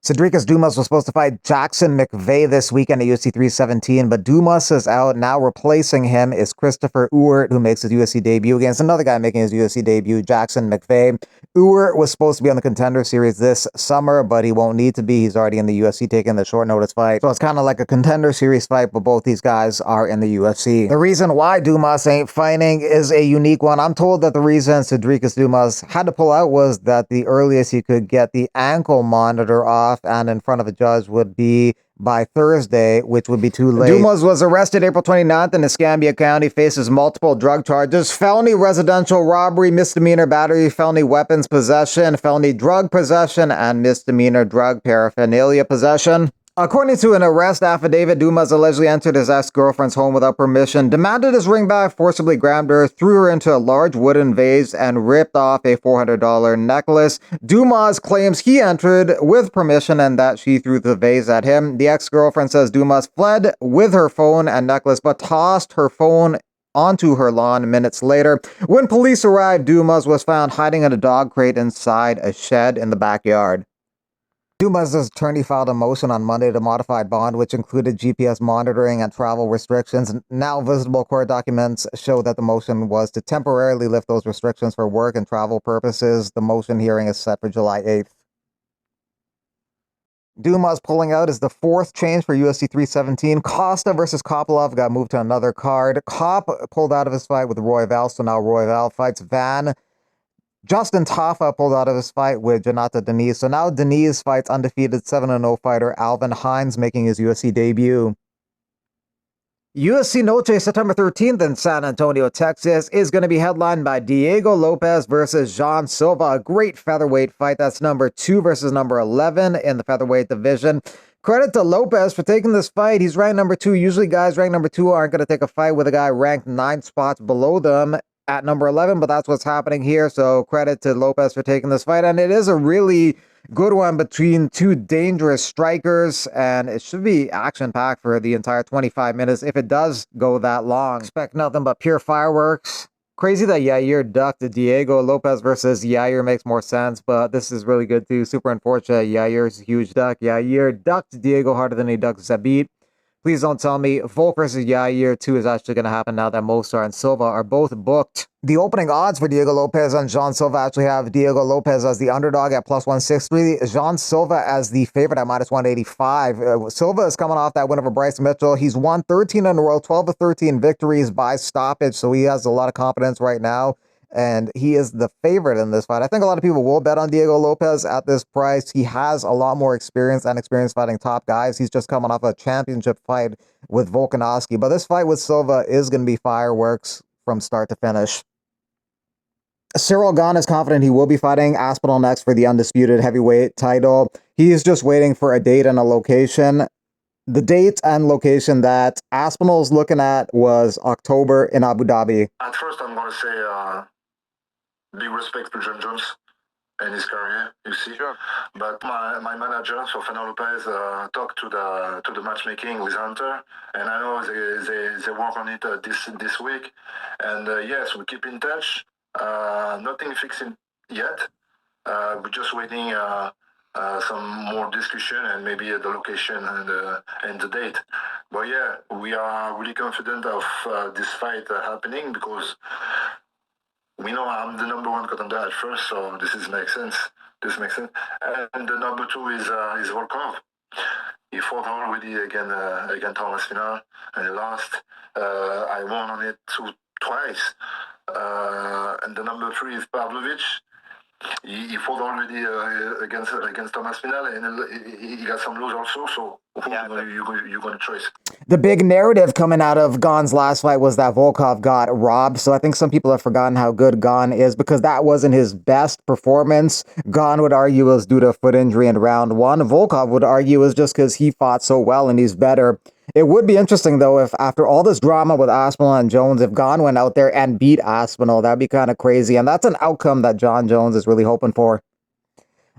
Cedricus Dumas was supposed to fight Jackson McVeigh this weekend at UFC 317, but Dumas is out. Now replacing him is Christopher Ewart, who makes his UFC debut against another guy making his UFC debut, Jackson McVeigh. Ewart was supposed to be on the Contender Series this summer, but he won't need to be. He's already in the UFC taking the short notice fight. So it's kind of like a Contender Series fight, but both these guys are in the UFC. The reason why Dumas ain't fighting is a unique one. I'm told that the reason Cedricus Dumas had to pull out was that the earliest he could get the ankle monitor off and in front of a judge would be by Thursday, which would be too late. Dumas was arrested April 29th in Escambia County, faces multiple drug charges: felony residential robbery, misdemeanor battery, felony weapons possession, felony drug possession, and misdemeanor drug paraphernalia possession. According to an arrest affidavit, Dumas allegedly entered his ex-girlfriend's home without permission, demanded his ring back, forcibly grabbed her, threw her into a large wooden vase, and ripped off a $400 necklace. Dumas claims he entered with permission and that she threw the vase at him. The ex-girlfriend says Dumas fled with her phone and necklace, but tossed her phone onto her lawn minutes later. When police arrived, Dumas was found hiding in a dog crate inside a shed in the backyard. Dumas' attorney filed a motion on Monday to modify bond, which included GPS monitoring and travel restrictions. Now visible court documents show that the motion was to temporarily lift those restrictions for work and travel purposes. The motion hearing is set for July 8th. Dumas pulling out is the fourth change for UFC 317. Costa versus Kopilov got moved to another card. Cop pulled out of his fight with Royval, so now Royval fights Van. Justin Tafa pulled out of his fight with Jonathan Denise, so now Denise fights undefeated 7-0 fighter Alvin Hines, making his UFC debut. UFC Noche, September 13th in San Antonio, Texas, is going to be headlined by Diego Lopes versus Jean Silva, a great featherweight fight. That's number 2 versus number 11 in the featherweight division. Credit to Lopes for taking this fight. He's ranked number 2. Usually guys ranked number 2 aren't going to take a fight with a guy ranked 9 spots below them at number 11, but that's what's happening here. So credit to Lopes for taking this fight. And it is a really good one between two dangerous strikers, and it should be action-packed for the entire 25 minutes if it does go that long. Expect nothing but pure fireworks. Crazy that Yair ducked Diego Lopes versus Yair makes more sense, but this is really good too. Super unfortunate. Yair's a huge duck. Yair ducked Diego harder than he ducked Zabit. Please don't tell me Volk versus Yair 2 is actually going to happen now that Mosar and Silva are both booked. The opening odds for Diego Lopes and Jean Silva actually have Diego Lopes as the underdog at plus 163, Jean Silva as the favorite at minus 185. Silva is coming off that win over Bryce Mitchell. He's won 13 in a row, 12 of 13 victories by stoppage, so he has a lot of confidence right now. And he is the favorite in this fight. I think a lot of people will bet on Diego Lopes at this price. He has a lot more experience fighting top guys. He's just coming off a championship fight with Volkanovski. But this fight with Silva is going to be fireworks from start to finish. Cyril Gane is confident he will be fighting Aspinall next for the undisputed heavyweight title. He is just waiting for a date and a location. The date and location that Aspinall's looking at was October in Abu Dhabi. At first, I'm going to say big respect to John Jones and his career, you see. Sure. But my manager, so Fernando Lopez, talked to the matchmaking with Hunter, and I know they work on it this week. And yes, we keep in touch. Nothing fixed yet. We're just waiting some more discussion and maybe the location and the date. But yeah, we are really confident of this fight happening because we know I'm the number 1 contender at first, so this makes sense. This makes sense. And the number 2 is Volkov. He fought already against Thomas Final and he lost. I won on it twice. And the number 3 is Pavlovich. He fought already against Thomas Pinal, and he got some lose also. So you're going to choice. The big narrative coming out of Gane's last fight was that Volkov got robbed. So I think some people have forgotten how good Gane is because that wasn't his best performance. Gane would argue was due to a foot injury in round 1. Volkov would argue was just because he fought so well and he's better. It would be interesting, though, if after all this drama with Aspinall and Jones, if Gane went out there and beat Aspinall. That'd be kind of crazy. And that's an outcome that John Jones is really hoping for.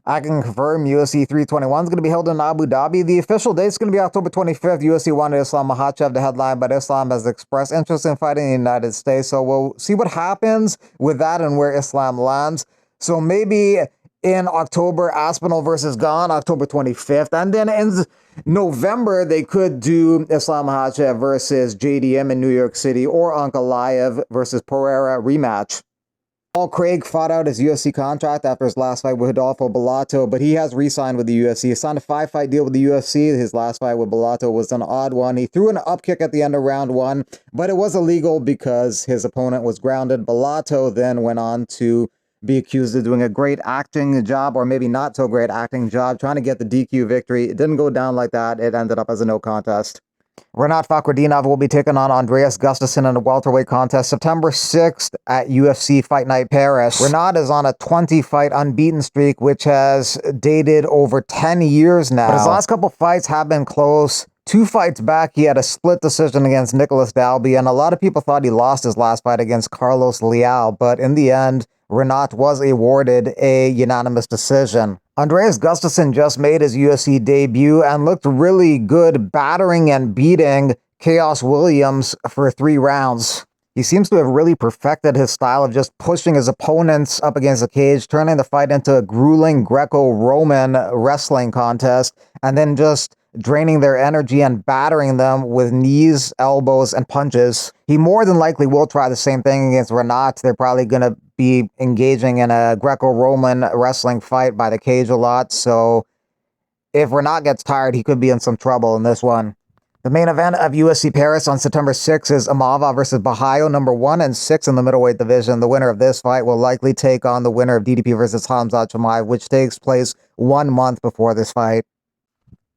I can confirm UFC 321 is going to be held in Abu Dhabi. The official date is going to be October 25th. UFC wanted Islam Makhachev to headline, but Islam has expressed interest in fighting in the United States. So we'll see what happens with that and where Islam lands. So maybe In October, Aspinall versus Gane, October 25th. And then in November, they could do Islam Makhachev versus JDM in New York City, or Ankalaev versus Pereira rematch. Paul Craig fought out his UFC contract after his last fight with Rodolfo Bellato, but he has re-signed with the UFC. He signed a 5-fight deal with the UFC. His last fight with Bellato was an odd one. He threw an up kick at the end of round 1, but it was illegal because his opponent was grounded. Bellato then went on to be accused of doing a great acting job, or maybe not so great acting job, trying to get the DQ victory. It didn't go down like that. It ended up as a no contest. Renat Fakhretdinov will be taking on Andreas Gustafsson in a welterweight contest September 6th at UFC Fight Night Paris. Renat is on a 20-fight unbeaten streak, which has dated over 10 years now. But his last couple fights have been close. 2 fights back, he had a split decision against Nicolas Dalby, and a lot of people thought he lost his last fight against Carlos Leal, but in the end, Renat was awarded a unanimous decision. Andreas Gustafsson just made his UFC debut and looked really good, battering and beating Chaos Williams for 3 rounds. He seems to have really perfected his style of just pushing his opponents up against the cage, turning the fight into a grueling Greco-Roman wrestling contest, and then just draining their energy and battering them with knees, elbows, and punches. He more than likely will try the same thing against Renat. They're probably going to be engaging in a Greco-Roman wrestling fight by the cage a lot, so if Renat gets tired, he could be in some trouble in this one. The main event of UFC Paris on September 6th is Amava versus Bahayo, number 1 and 6 in the middleweight division. The winner of this fight will likely take on the winner of DDP versus Khamzat Chimaev, which takes place 1 month before this fight.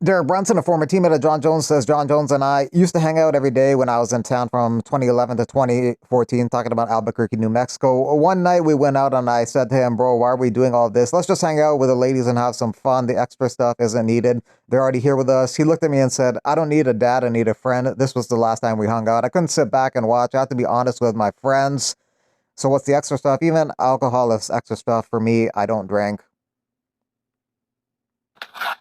Derek Brunson, a former teammate of John Jones, says John Jones and I used to hang out every day when I was in town from 2011 to 2014, talking about Albuquerque, New Mexico. One night we went out and I said to him, bro, why are we doing all this? Let's just hang out with the ladies and have some fun. The extra stuff isn't needed. They're already here with us. He looked at me and said, I don't need a dad, I need a friend. This was the last time we hung out. I couldn't sit back and watch. I have to be honest with my friends. So what's the extra stuff? Even alcohol is extra stuff for me. I don't drink.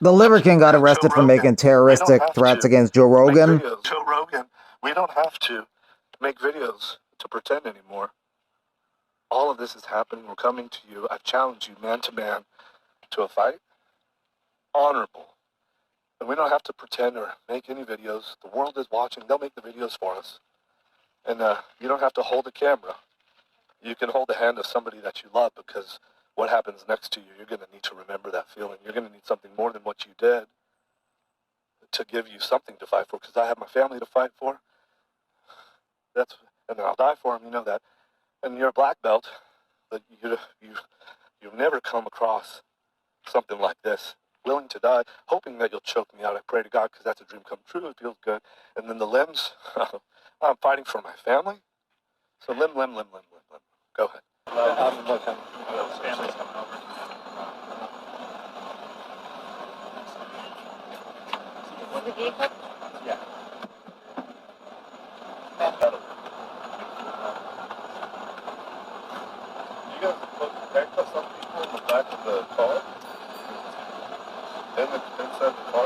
The Liver King got arrested for making terroristic threats against Joe Rogan. Joe Rogan, we don't have to make videos to pretend anymore. All of this is happening. We're coming to you. I've challenged you man to man to a fight. Honorable. And we don't have to pretend or make any videos. The world is watching. They'll make the videos for us. And you don't have to hold a camera. You can hold the hand of somebody that you love, because what happens next to you, you're going to need to remember that feeling. You're going to need something more than what you did to give you something to fight for, because I have my family to fight for. And I'll die for them, you know that. And you're a black belt, but you've never come across something like this. Willing to die, hoping that you'll choke me out. I pray to God, because that's a dream come true. It feels good. And then the limbs, I'm fighting for my family. So limb. Go ahead. Family's coming over. Was the vehicle? Yeah. You guys handcuff some people in the back of the car? Inside the car?